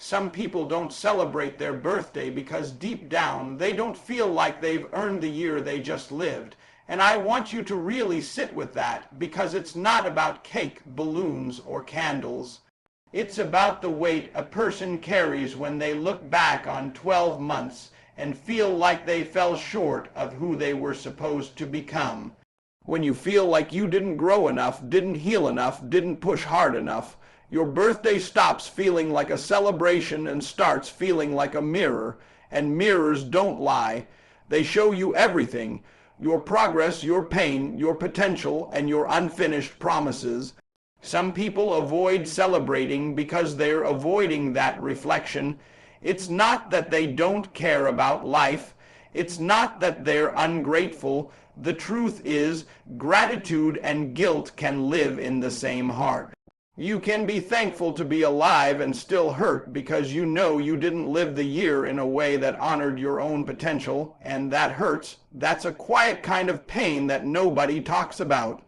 Some people don't celebrate their birthday because deep down they don't feel like they've earned the year they just lived. And I want you to really sit with that, because it's not about cake, balloons, or candles. It's about the weight a person carries when they look back on 12 months and feel like they fell short of who they were supposed to become. When you feel like you didn't grow enough, didn't heal enough, didn't push hard enough, your birthday stops feeling like a celebration and starts feeling like a mirror. And mirrors don't lie. They show you everything: your progress, your pain, your potential, and your unfinished promises. Some people avoid celebrating because they're avoiding that reflection. It's not that they don't care about life. It's not that they're ungrateful. The truth is, gratitude and guilt can live in the same heart. You can be thankful to be alive and still hurt because you know you didn't live the year in a way that honored your own potential, and that hurts. That's a quiet kind of pain that nobody talks about.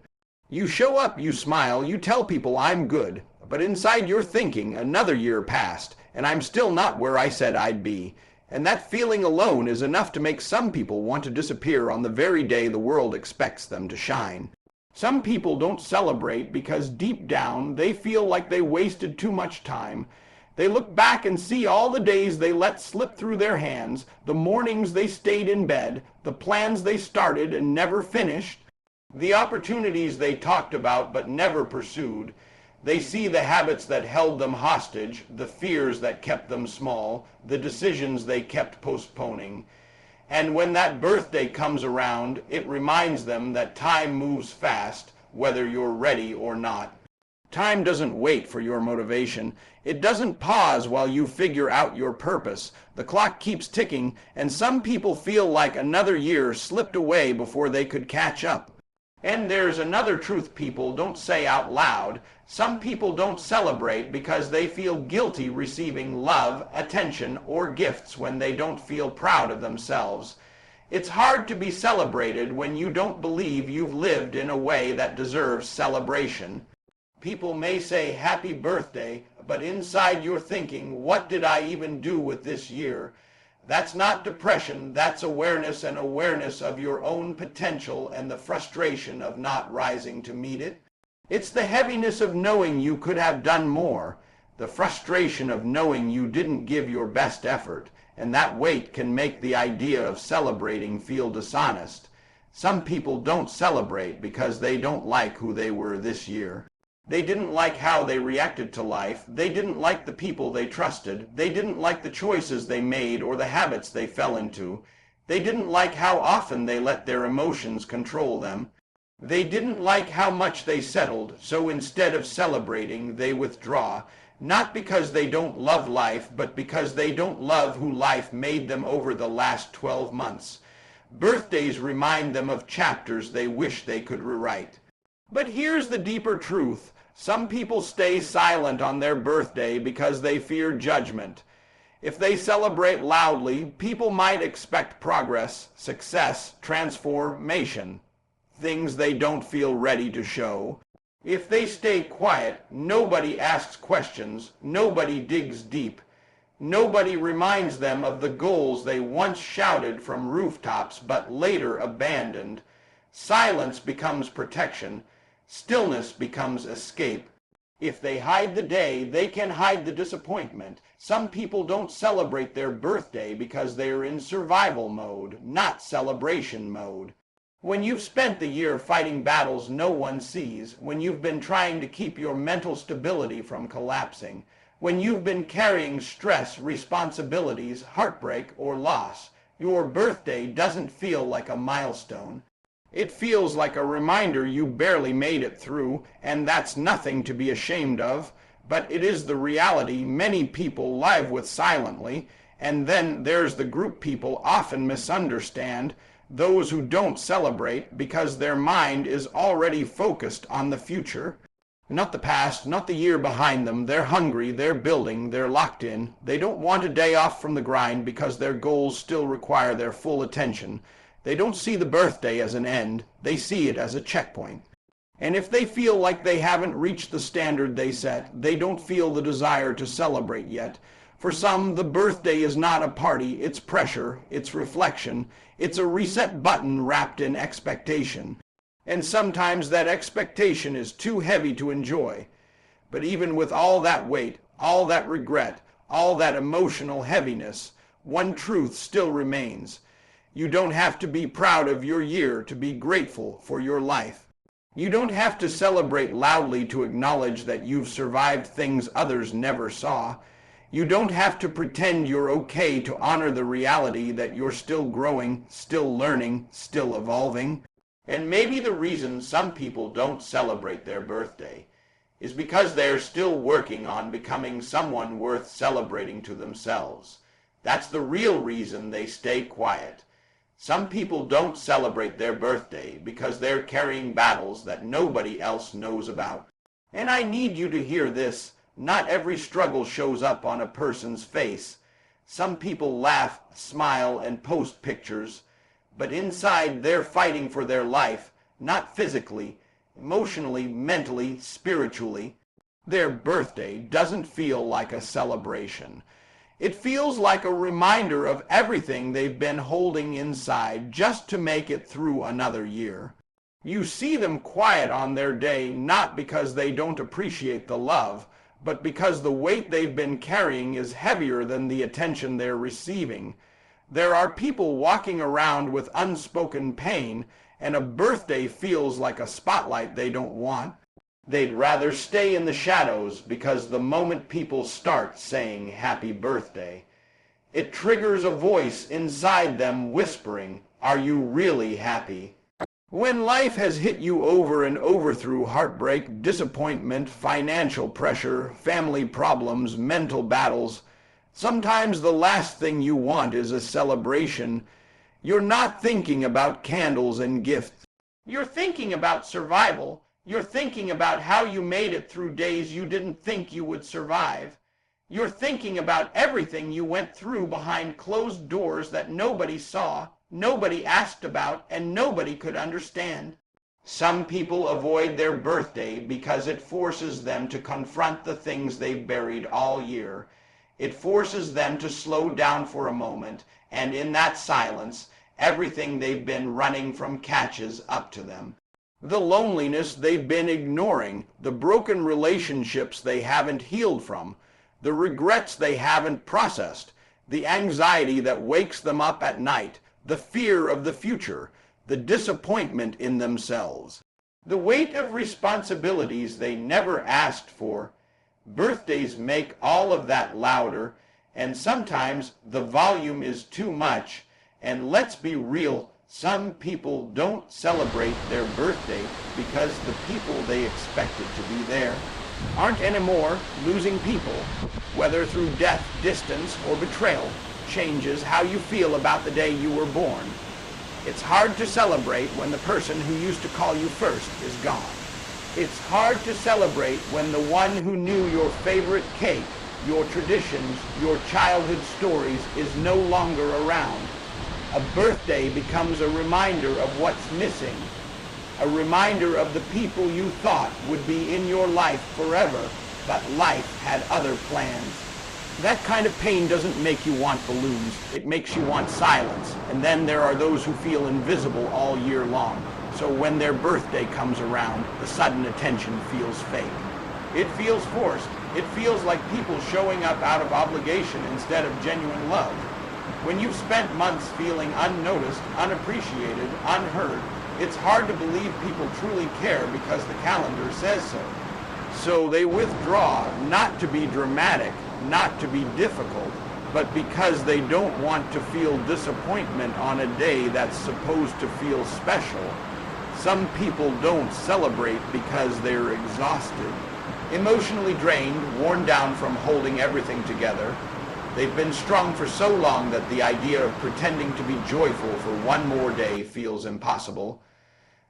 You show up, you smile, you tell people I'm good, but inside you're thinking another year passed, and I'm still not where I said I'd be. And that feeling alone is enough to make some people want to disappear on the very day the world expects them to shine. Some people don't celebrate because deep down they feel like they wasted too much time. They look back and see all the days they let slip through their hands, the mornings they stayed in bed, the plans they started and never finished, the opportunities they talked about but never pursued. They see the habits that held them hostage, the fears that kept them small, the decisions they kept postponing. And when that birthday comes around, it reminds them that time moves fast, whether you're ready or not. Time doesn't wait for your motivation. It doesn't pause while you figure out your purpose. The clock keeps ticking, and some people feel like another year slipped away before they could catch up. And there's another truth people don't say out loud. Some people don't celebrate because they feel guilty receiving love, attention, or gifts when they don't feel proud of themselves. It's hard to be celebrated when you don't believe you've lived in a way that deserves celebration. People may say happy birthday, but inside you're thinking, what did I even do with this year? That's not depression, that's awareness, and awareness of your own potential and the frustration of not rising to meet it. It's the heaviness of knowing you could have done more, the frustration of knowing you didn't give your best effort, and that weight can make the idea of celebrating feel dishonest. Some people don't celebrate because they don't like who they were this year. They didn't like how they reacted to life. They didn't like the people they trusted. They didn't like the choices they made or the habits they fell into. They didn't like how often they let their emotions control them. They didn't like how much they settled, so instead of celebrating, they withdraw, not because they don't love life, but because they don't love who life made them over the last 12 months. Birthdays remind them of chapters they wish they could rewrite. But here's the deeper truth. Some people stay silent on their birthday because they fear judgment. If they celebrate loudly, people might expect progress, success, transformation, things they don't feel ready to show. If they stay quiet, nobody asks questions, nobody digs deep, nobody reminds them of the goals they once shouted from rooftops but later abandoned. Silence becomes protection. Stillness becomes escape. If they hide the day, they can hide the disappointment. Some people don't celebrate their birthday because they're in survival mode, not celebration mode. When you've spent the year fighting battles no one sees, when you've been trying to keep your mental stability from collapsing, when you've been carrying stress, responsibilities, heartbreak, or loss, your birthday doesn't feel like a milestone. It feels like a reminder you barely made it through, and that's nothing to be ashamed of, but it is the reality many people live with silently. And then there's the group people often misunderstand, those who don't celebrate because their mind is already focused on the future. Not the past, not the year behind them. They're hungry, they're building, they're locked in. They don't want a day off from the grind because their goals still require their full attention. They don't see the birthday as an end, they see it as a checkpoint. And if they feel like they haven't reached the standard they set, they don't feel the desire to celebrate yet. For some, the birthday is not a party, it's pressure, it's reflection, it's a reset button wrapped in expectation. And sometimes that expectation is too heavy to enjoy. But even with all that weight, all that regret, all that emotional heaviness, one truth still remains. You don't have to be proud of your year to be grateful for your life. You don't have to celebrate loudly to acknowledge that you've survived things others never saw. You don't have to pretend you're okay to honor the reality that you're still growing, still learning, still evolving. And maybe the reason some people don't celebrate their birthday is because they're still working on becoming someone worth celebrating to themselves. That's the real reason they stay quiet. Some people don't celebrate their birthday because they're carrying battles that nobody else knows about. And I need you to hear this. Not every struggle shows up on a person's face. Some people laugh, smile, and post pictures, but inside they're fighting for their life, not physically, emotionally, mentally, spiritually. Their birthday doesn't feel like a celebration. It feels like a reminder of everything they've been holding inside just to make it through another year. You see them quiet on their day not because they don't appreciate the love, but because the weight they've been carrying is heavier than the attention they're receiving. There are people walking around with unspoken pain, and a birthday feels like a spotlight they don't want. They'd rather stay in the shadows because the moment people start saying happy birthday, it triggers a voice inside them whispering, "Are you really happy?" When life has hit you over and over through heartbreak, disappointment, financial pressure, family problems, mental battles, sometimes the last thing you want is a celebration. You're not thinking about candles and gifts. You're thinking about survival. You're thinking about how you made it through days you didn't think you would survive. You're thinking about everything you went through behind closed doors that nobody saw, nobody asked about, and nobody could understand. Some people avoid their birthday because it forces them to confront the things they've buried all year. It forces them to slow down for a moment, and in that silence, everything they've been running from catches up to them. The loneliness they've been ignoring, the broken relationships they haven't healed from, the regrets they haven't processed, the anxiety that wakes them up at night, the fear of the future, the disappointment in themselves, the weight of responsibilities they never asked for. Birthdays make all of that louder, and sometimes the volume is too much. And let's be real, some people don't celebrate their birthday because the people they expected to be there aren't anymore. Losing people, whether through death, distance, or betrayal, changes how you feel about the day you were born. It's hard to celebrate when the person who used to call you first is gone. It's hard to celebrate when the one who knew your favorite cake, your traditions, your childhood stories is no longer around. A birthday becomes a reminder of what's missing, a reminder of the people you thought would be in your life forever, but life had other plans. That kind of pain doesn't make you want balloons. It makes you want silence. And then there are those who feel invisible all year long. So when their birthday comes around, the sudden attention feels fake. It feels forced. It feels like people showing up out of obligation instead of genuine love. When you've spent months feeling unnoticed, unappreciated, unheard, it's hard to believe people truly care because the calendar says so. So they withdraw, not to be dramatic, not to be difficult, but because they don't want to feel disappointment on a day that's supposed to feel special. Some people don't celebrate because they're exhausted, emotionally drained, worn down from holding everything together. They've been strong for so long that the idea of pretending to be joyful for one more day feels impossible.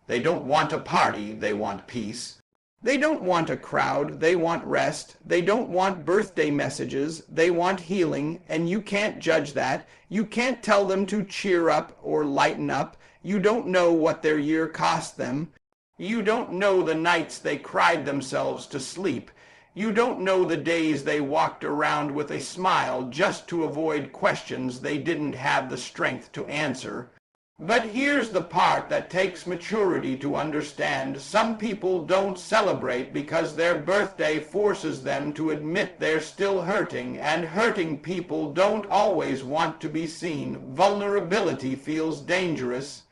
They don't want a party, they want peace. They don't want a crowd, they want rest. They don't want birthday messages, they want healing, and you can't judge that. You can't tell them to cheer up or lighten up. You don't know what their year cost them. You don't know the nights they cried themselves to sleep. You don't know the days they walked around with a smile just to avoid questions they didn't have the strength to answer. But here's the part that takes maturity to understand. Some people don't celebrate because their birthday forces them to admit they're still hurting, and hurting people don't always want to be seen. Vulnerability feels dangerous.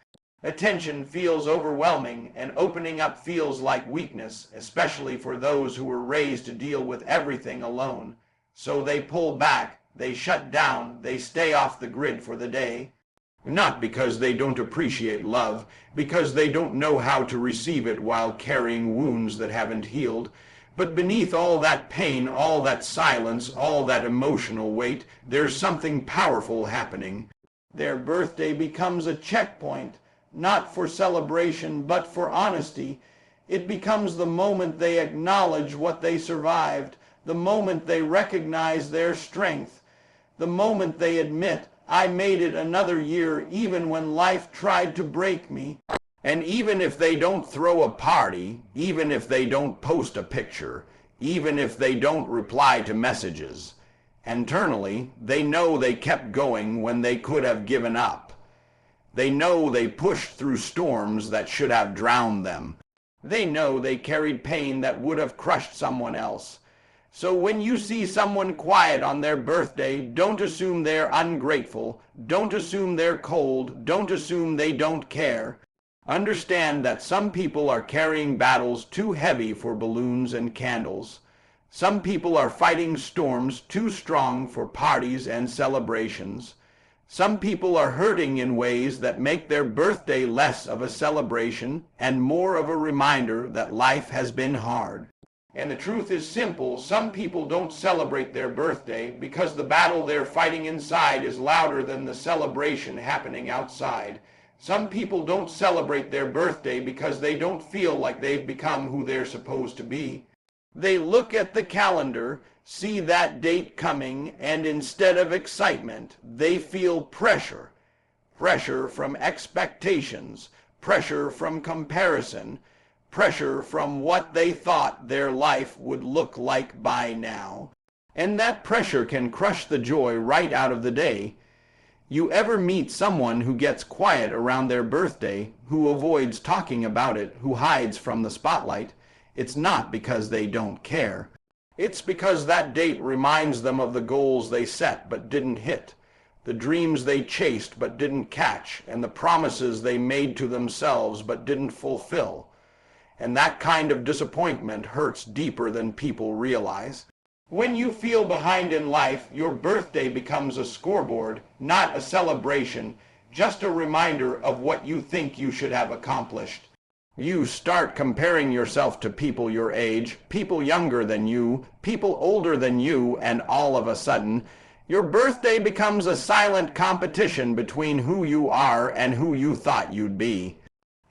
Attention feels overwhelming, and opening up feels like weakness, especially for those who were raised to deal with everything alone. So they pull back, they shut down, they stay off the grid for the day. Not because they don't appreciate love, because they don't know how to receive it while carrying wounds that haven't healed. But beneath all that pain, all that silence, all that emotional weight, there's something powerful happening. Their birthday becomes a checkpoint, not for celebration, but for honesty. It becomes the moment they acknowledge what they survived, the moment they recognize their strength, the moment they admit, I made it another year even when life tried to break me. And even if they don't throw a party, even if they don't post a picture, even if they don't reply to messages, internally, they know they kept going when they could have given up. They know they pushed through storms that should have drowned them. They know they carried pain that would have crushed someone else. So when you see someone quiet on their birthday, don't assume they're ungrateful. Don't assume they're cold. Don't assume they don't care. Understand that some people are carrying battles too heavy for balloons and candles. Some people are fighting storms too strong for parties and celebrations. Some people are hurting in ways that make their birthday less of a celebration and more of a reminder that life has been hard. And the truth is simple. Some people don't celebrate their birthday because the battle they're fighting inside is louder than the celebration happening outside. Some people don't celebrate their birthday because they don't feel like they've become who they're supposed to be. They look at the calendar, see that date coming, and instead of excitement, they feel pressure. Pressure from expectations, pressure from comparison, pressure from what they thought their life would look like by now. And that pressure can crush the joy right out of the day. You ever meet someone who gets quiet around their birthday, who avoids talking about it, who hides from the spotlight? It's not because they don't care. It's because that date reminds them of the goals they set but didn't hit, the dreams they chased but didn't catch, and the promises they made to themselves but didn't fulfill. And that kind of disappointment hurts deeper than people realize. When you feel behind in life, your birthday becomes a scoreboard, not a celebration, just a reminder of what you think you should have accomplished. You start comparing yourself to people your age, people younger than you, people older than you, and all of a sudden, your birthday becomes a silent competition between who you are and who you thought you'd be.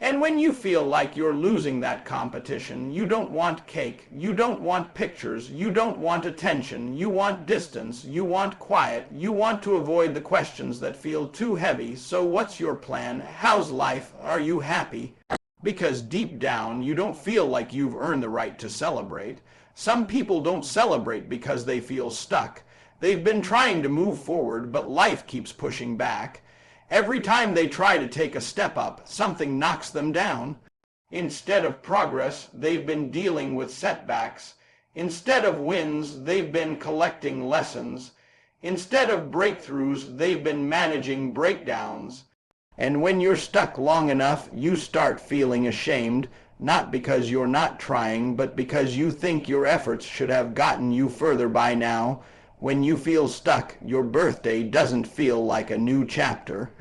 And when you feel like you're losing that competition, you don't want cake, you don't want pictures, you don't want attention, you want distance, you want quiet, you want to avoid the questions that feel too heavy. So what's your plan? How's life? Are you happy? Because deep down, you don't feel like you've earned the right to celebrate. Some people don't celebrate because they feel stuck. They've been trying to move forward, but life keeps pushing back. Every time they try to take a step up, something knocks them down. Instead of progress, they've been dealing with setbacks. Instead of wins, they've been collecting lessons. Instead of breakthroughs, they've been managing breakdowns. And when you're stuck long enough, you start feeling ashamed, not because you're not trying, but because you think your efforts should have gotten you further by now. When you feel stuck, your birthday doesn't feel like a new chapter.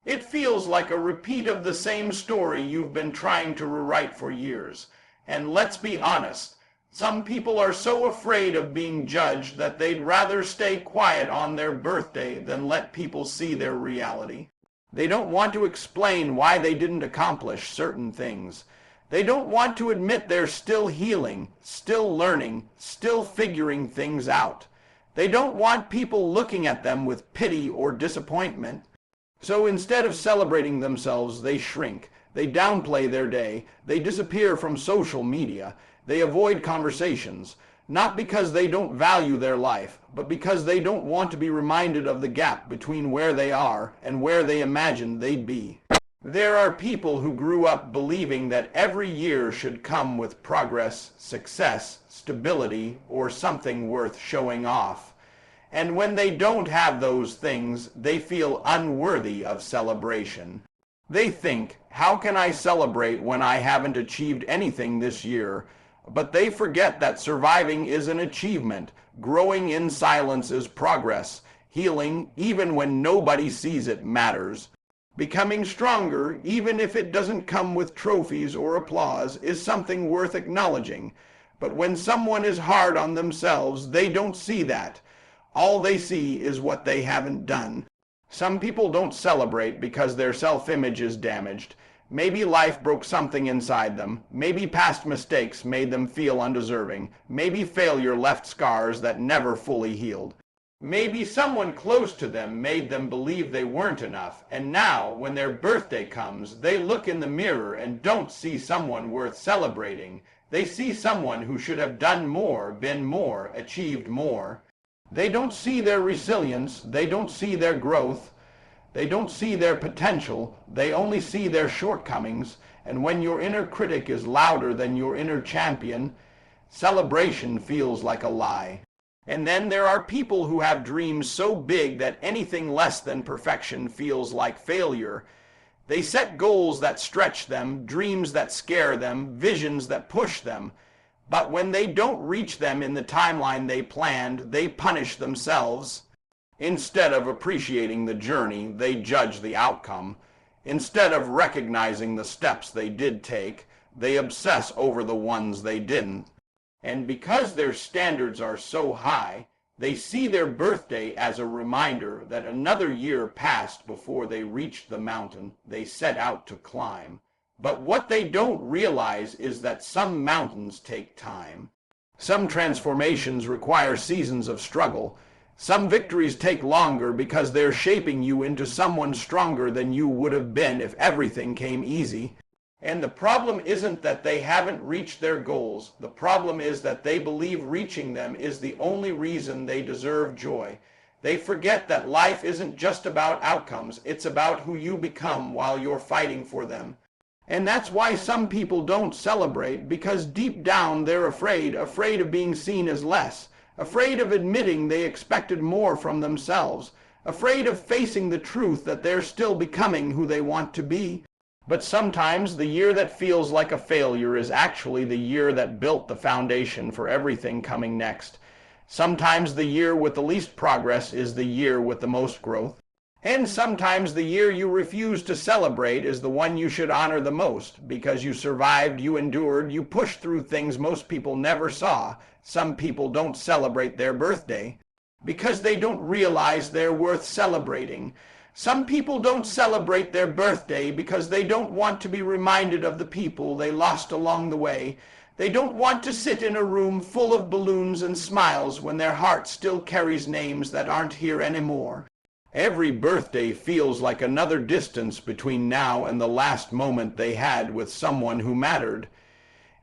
It feels like a repeat of the same story you've been trying to rewrite for years. And let's be honest, some people are so afraid of being judged that they'd rather stay quiet on their birthday than let people see their reality. They don't want to explain why they didn't accomplish certain things. They don't want to admit they're still healing, still learning, still figuring things out. They don't want people looking at them with pity or disappointment. So instead of celebrating themselves, they shrink. They downplay their day. They disappear from social media. They avoid conversations. Not because they don't value their life, but because they don't want to be reminded of the gap between where they are and where they imagined they'd be. There are people who grew up believing that every year should come with progress, success, stability, or something worth showing off. And when they don't have those things, they feel unworthy of celebration. They think, how can I celebrate when I haven't achieved anything this year? But they forget that surviving is an achievement. Growing in silence is progress. Healing, even when nobody sees it, matters. Becoming stronger, even if it doesn't come with trophies or applause, is something worth acknowledging. But when someone is hard on themselves, they don't see that. All they see is what they haven't done. Some people don't celebrate because their self-image is damaged. Maybe life broke something inside them. Maybe past mistakes made them feel undeserving. Maybe failure left scars that never fully healed. Maybe someone close to them made them believe they weren't enough. And now, when their birthday comes, they look in the mirror and don't see someone worth celebrating. They see someone who should have done more, been more, achieved more. They don't see their resilience. They don't see their growth. They don't see their potential, they only see their shortcomings, and when your inner critic is louder than your inner champion, celebration feels like a lie. And then there are people who have dreams so big that anything less than perfection feels like failure. They set goals that stretch them, dreams that scare them, visions that push them. But when they don't reach them in the timeline they planned, they punish themselves. Instead of appreciating the journey, they judge the outcome. Instead of recognizing the steps they did take, they obsess over the ones they didn't. And because their standards are so high, they see their birthday as a reminder that another year passed before they reached the mountain they set out to climb. But what they don't realize is that some mountains take time. Some transformations require seasons of struggle. Some victories take longer because they're shaping you into someone stronger than you would have been if everything came easy. And the problem isn't that they haven't reached their goals. The problem is that they believe reaching them is the only reason they deserve joy. They forget that life isn't just about outcomes. It's about who you become while you're fighting for them. And that's why some people don't celebrate, because deep down they're afraid of being seen as less. Afraid of admitting they expected more from themselves, afraid of facing the truth that they're still becoming who they want to be. But sometimes the year that feels like a failure is actually the year that built the foundation for everything coming next. Sometimes the year with the least progress is the year with the most growth. And sometimes the year you refuse to celebrate is the one you should honor the most, because you survived, you endured, you pushed through things most people never saw. Some people don't celebrate their birthday because they don't realize they're worth celebrating. Some people don't celebrate their birthday because they don't want to be reminded of the people they lost along the way. They don't want to sit in a room full of balloons and smiles when their heart still carries names that aren't here anymore. Every birthday feels like another distance between now and the last moment they had with someone who mattered.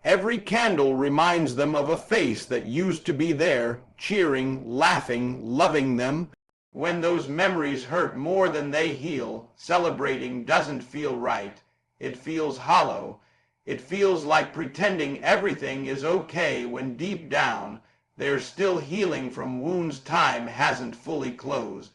Every candle reminds them of a face that used to be there, cheering, laughing, loving them. When those memories hurt more than they heal, celebrating doesn't feel right. It feels hollow. It feels like pretending everything is okay when deep down they're still healing from wounds time hasn't fully closed.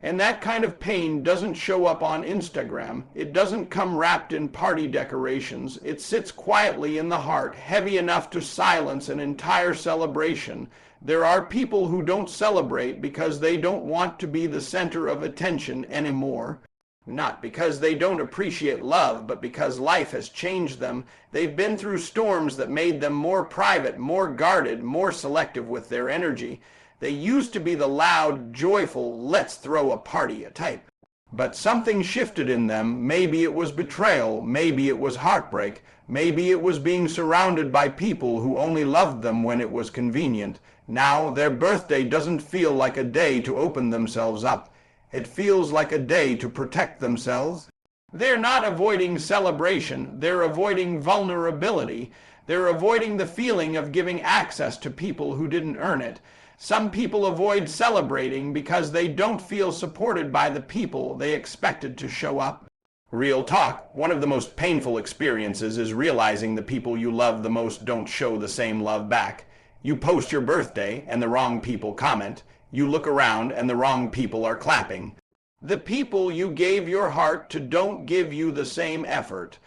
And that kind of pain doesn't show up on Instagram. It doesn't come wrapped in party decorations. It sits quietly in the heart, heavy enough to silence an entire celebration. There are people who don't celebrate because they don't want to be the center of attention anymore. Not because they don't appreciate love, but because life has changed them. They've been through storms that made them more private, more guarded, more selective with their energy. They used to be the loud, joyful, let's throw a party type. But something shifted in them. Maybe it was betrayal, maybe it was heartbreak, maybe it was being surrounded by people who only loved them when it was convenient. Now their birthday doesn't feel like a day to open themselves up. It feels like a day to protect themselves. They're not avoiding celebration, they're avoiding vulnerability. They're avoiding the feeling of giving access to people who didn't earn it. Some people avoid celebrating because they don't feel supported by the people they expected to show up. Real talk, one of the most painful experiences is realizing the people you love the most don't show the same love back. You post your birthday and the wrong people comment. You look around and the wrong people are clapping. The people you gave your heart to don't give you the same effort.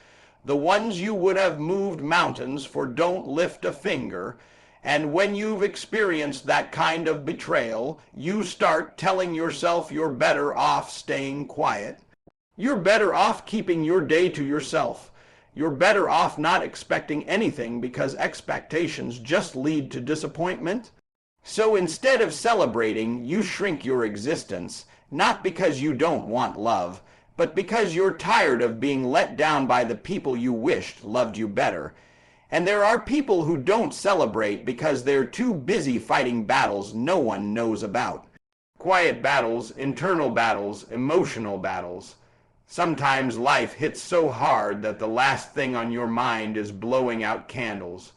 The ones you would have moved mountains for don't lift a finger. And when you've experienced that kind of betrayal, you start telling yourself you're better off staying quiet. You're better off keeping your day to yourself. You're better off not expecting anything because expectations just lead to disappointment. So instead of celebrating, you shrink your existence, not because you don't want love, but because you're tired of being let down by the people you wished loved you better. And there are people who don't celebrate because they're too busy fighting battles no one knows about. Quiet battles, internal battles, emotional battles. Sometimes life hits so hard that the last thing on your mind is blowing out candles.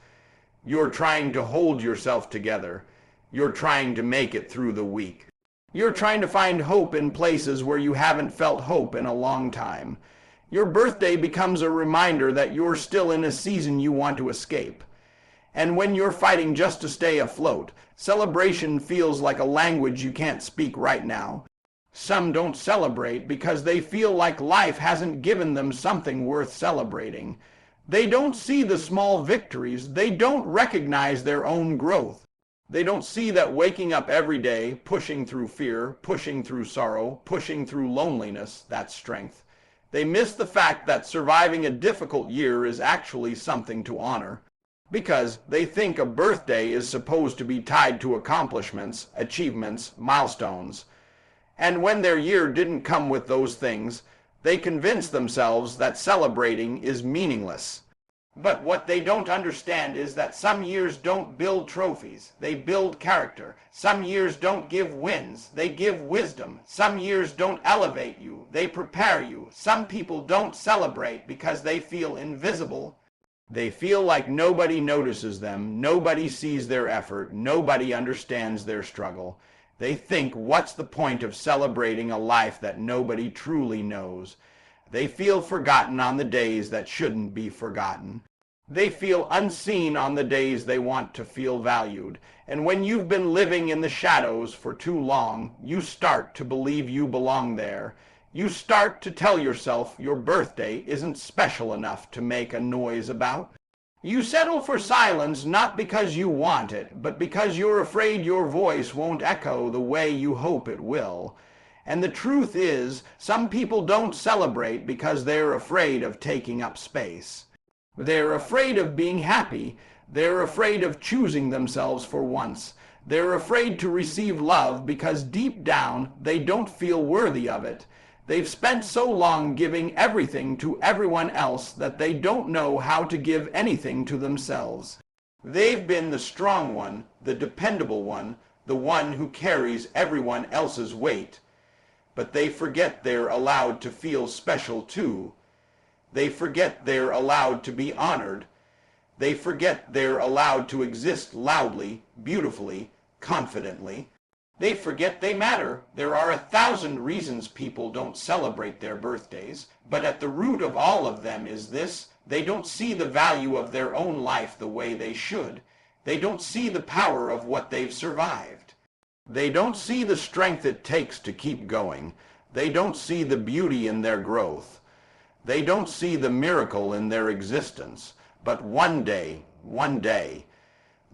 You're trying to hold yourself together. You're trying to make it through the week. You're trying to find hope in places where you haven't felt hope in a long time. Your birthday becomes a reminder that you're still in a season you want to escape. And when you're fighting just to stay afloat, celebration feels like a language you can't speak right now. Some don't celebrate because they feel like life hasn't given them something worth celebrating. They don't see the small victories. They don't recognize their own growth. They don't see that waking up every day, pushing through fear, pushing through sorrow, pushing through loneliness, that's strength. They miss the fact that surviving a difficult year is actually something to honor. Because they think a birthday is supposed to be tied to accomplishments, achievements, milestones. And when their year didn't come with those things, they convince themselves that celebrating is meaningless. But what they don't understand is that some years don't build trophies, they build character. Some years don't give wins, they give wisdom. Some years don't elevate you, they prepare you. Some people don't celebrate because they feel invisible. They feel like nobody notices them, nobody sees their effort, nobody understands their struggle. They think, what's the point of celebrating a life that nobody truly knows? They feel forgotten on the days that shouldn't be forgotten. They feel unseen on the days they want to feel valued. And when you've been living in the shadows for too long, you start to believe you belong there. You start to tell yourself your birthday isn't special enough to make a noise about. You settle for silence not because you want it, but because you're afraid your voice won't echo the way you hope it will. And the truth is, some people don't celebrate because they're afraid of taking up space. They're afraid of being happy. They're afraid of choosing themselves for once. They're afraid to receive love because deep down they don't feel worthy of it. They've spent so long giving everything to everyone else that they don't know how to give anything to themselves. They've been the strong one, the dependable one, the one who carries everyone else's weight. But they forget they're allowed to feel special too. They forget they're allowed to be honored. They forget they're allowed to exist loudly, beautifully, confidently. They forget they matter. There are 1,000 reasons people don't celebrate their birthdays, but at the root of all of them is this: they don't see the value of their own life the way they should. They don't see the power of what they've survived. They don't see the strength it takes to keep going. They don't see the beauty in their growth. They don't see the miracle in their existence. But one day,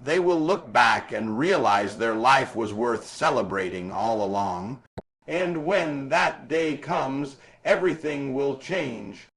they will look back and realize their life was worth celebrating all along. And when that day comes, everything will change.